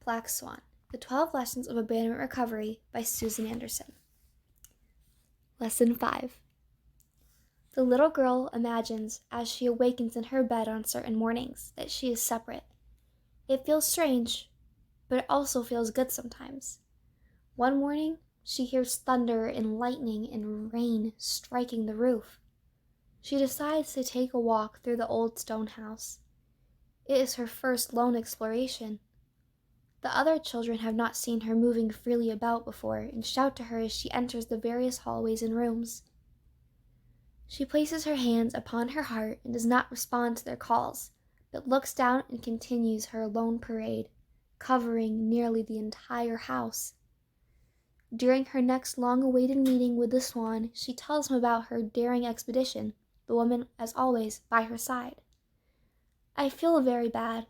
Black Swan, The 12 Lessons of Abandonment Recovery by Susan Anderson. Lesson 5. The little girl imagines, as she awakens in her bed on certain mornings, that she is separate. It feels strange, but it also feels good sometimes. One morning, she hears thunder and lightning and rain striking the roof. She decides to take a walk through the old stone house. It is her first lone exploration. The other children have not seen her moving freely about before and shout to her as she enters the various hallways and rooms. She places her hands upon her heart and does not respond to their calls, but looks down and continues her lone parade, covering nearly the entire house. During her next long-awaited meeting with the Swan, she tells him about her daring expedition, the woman, as always, by her side. "I feel very bad.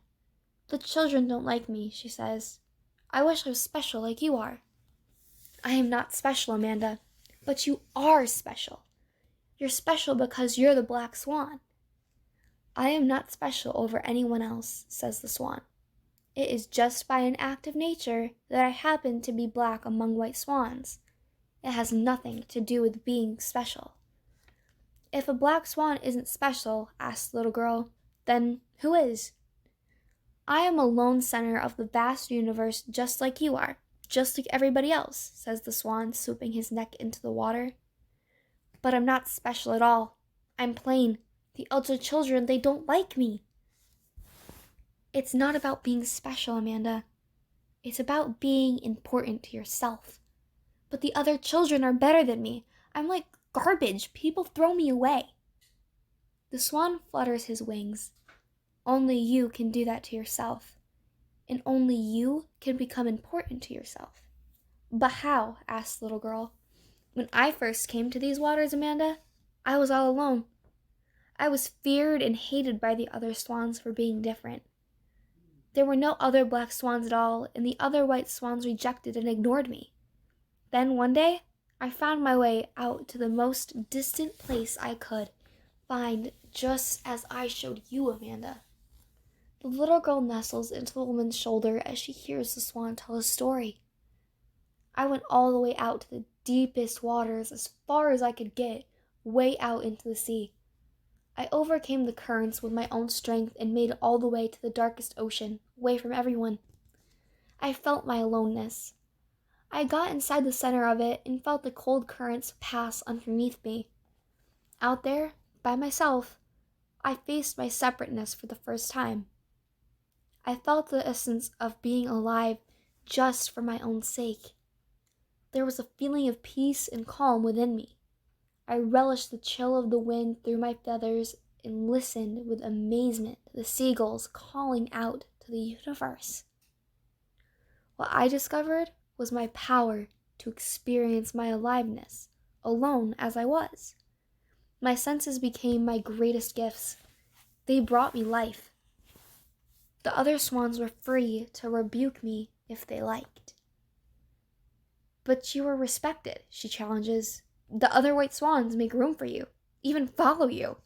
The children don't like me," she says. "I wish I was special like you are." "I am not special, Amanda, but you are special. You're special because you're the Black Swan." "I am not special over anyone else," says the Swan. "It is just by an act of nature that I happen to be black among white swans. It has nothing to do with being special." "If a black swan isn't special," asks the little girl, "then who is?" "I am a lone center of the vast universe just like you are, just like everybody else," says the Swan, swooping his neck into the water. "But I'm not special at all. I'm plain. The other children, they don't like me." "It's not about being special, Amanda. It's about being important to yourself." "But the other children are better than me. I'm like garbage. People throw me away." The Swan flutters his wings. "Only you can do that to yourself. And only you can become important to yourself." "But how?" asks the little girl. "When I first came to these waters, Amanda, I was all alone. I was feared and hated by the other swans for being different. There were no other black swans at all, and the other white swans rejected and ignored me. Then one day, I found my way out to the most distant place I could find, just as I showed you, Amanda." The little girl nestles into the woman's shoulder as she hears the Swan tell his story. "I went all the way out to the deepest waters, as far as I could get, way out into the sea. I overcame the currents with my own strength and made it all the way to the darkest ocean, away from everyone. I felt my aloneness. I got inside the center of it and felt the cold currents pass underneath me. Out there, by myself, I faced my separateness for the first time. I felt the essence of being alive just for my own sake. There was a feeling of peace and calm within me. I relished the chill of the wind through my feathers and listened with amazement to the seagulls calling out to the universe. What I discovered was my power to experience my aliveness, alone as I was. My senses became my greatest gifts. They brought me life. The other swans were free to rebuke me if they liked." "But you are respected," she challenges. "The other white swans make room for you, even follow you."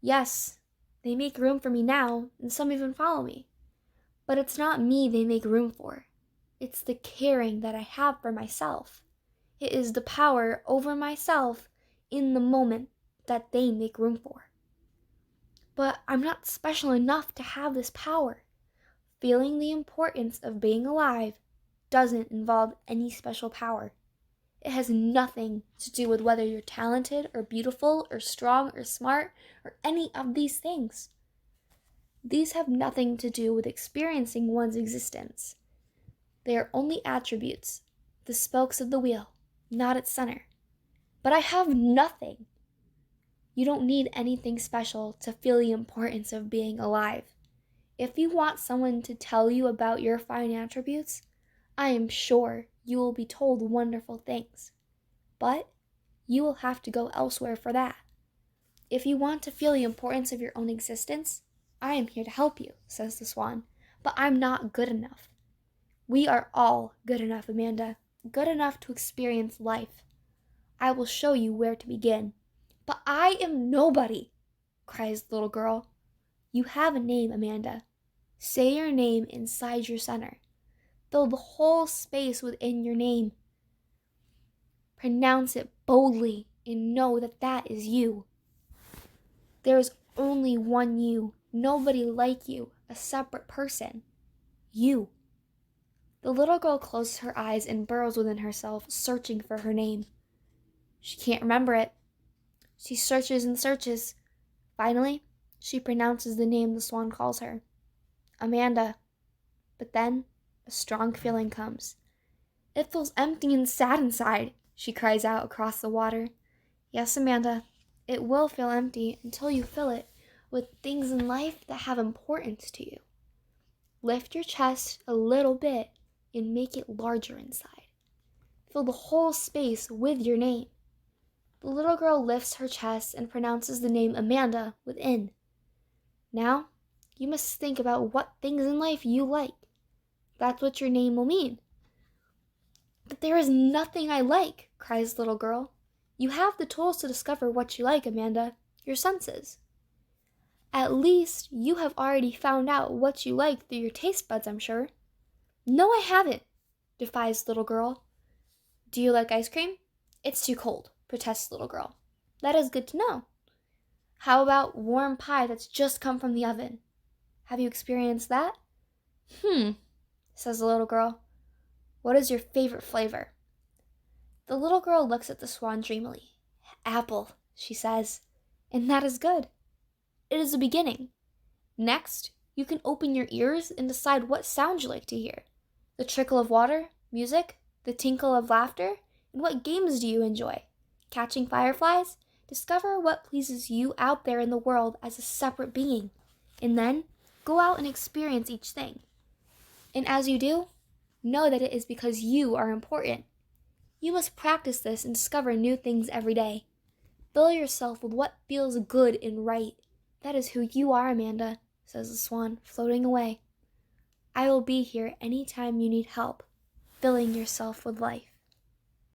"Yes, they make room for me now, and some even follow me. But it's not me they make room for. It's the caring that I have for myself. It is the power over myself in the moment that they make room for." "But I'm not special enough to have this power." Feeling the importance of being alive doesn't involve any special power. It has nothing to do with whether you're talented or beautiful or strong or smart or any of these things. These have nothing to do with experiencing one's existence. They are only attributes, the spokes of the wheel, not its center. But I have nothing. You don't need anything special to feel the importance of being alive. If you want someone to tell you about your fine attributes, I am sure you will be told wonderful things. But you will have to go elsewhere for that. If you want to feel the importance of your own existence, I am here to help you," says the Swan. "But I'm not good enough." "We are all good enough, Amanda. Good enough to experience life. I will show you where to begin." "But I am nobody," cries the little girl. "You have a name, Amanda. Say your name inside your center. Fill the whole space within your name. Pronounce it boldly and know that that is you. There is only one you, nobody like you, a separate person. You. The little girl closes her eyes and burrows within herself, searching for her name. She can't remember it. She searches and searches. Finally, she pronounces the name the swan calls her. Amanda. But then, a strong feeling comes. It feels empty and sad inside, she cries out across the water. Yes, Amanda, it will feel empty until you fill it with things in life that have importance to you. Lift your chest a little bit and make it larger inside. Fill the whole space with your name. The little girl lifts her chest and pronounces the name Amanda within. Now, you must think about what things in life you like. That's what your name will mean. But there is nothing I like, cries the little girl. You have the tools to discover what you like, Amanda, your senses. At least you have already found out what you like through your taste buds, I'm sure. No, I haven't, defies the little girl. Do you like ice cream? It's too cold, protests the little girl. That is good to know. How about warm pie that's just come from the oven? Have you experienced that? Says the little girl. What is your favorite flavor? The little girl looks at the swan dreamily. Apple, she says, and that is good. It is a beginning. Next, you can open your ears and decide what sound you like to hear. The trickle of water, music, the tinkle of laughter, and what games do you enjoy? Catching fireflies? Discover what pleases you out there in the world as a separate being, and then go out and experience each thing. And as you do, know that it is because you are important. You must practice this and discover new things every day. Fill yourself with what feels good and right. That is who you are, Amanda, says the swan, floating away. I will be here anytime you need help, filling yourself with life.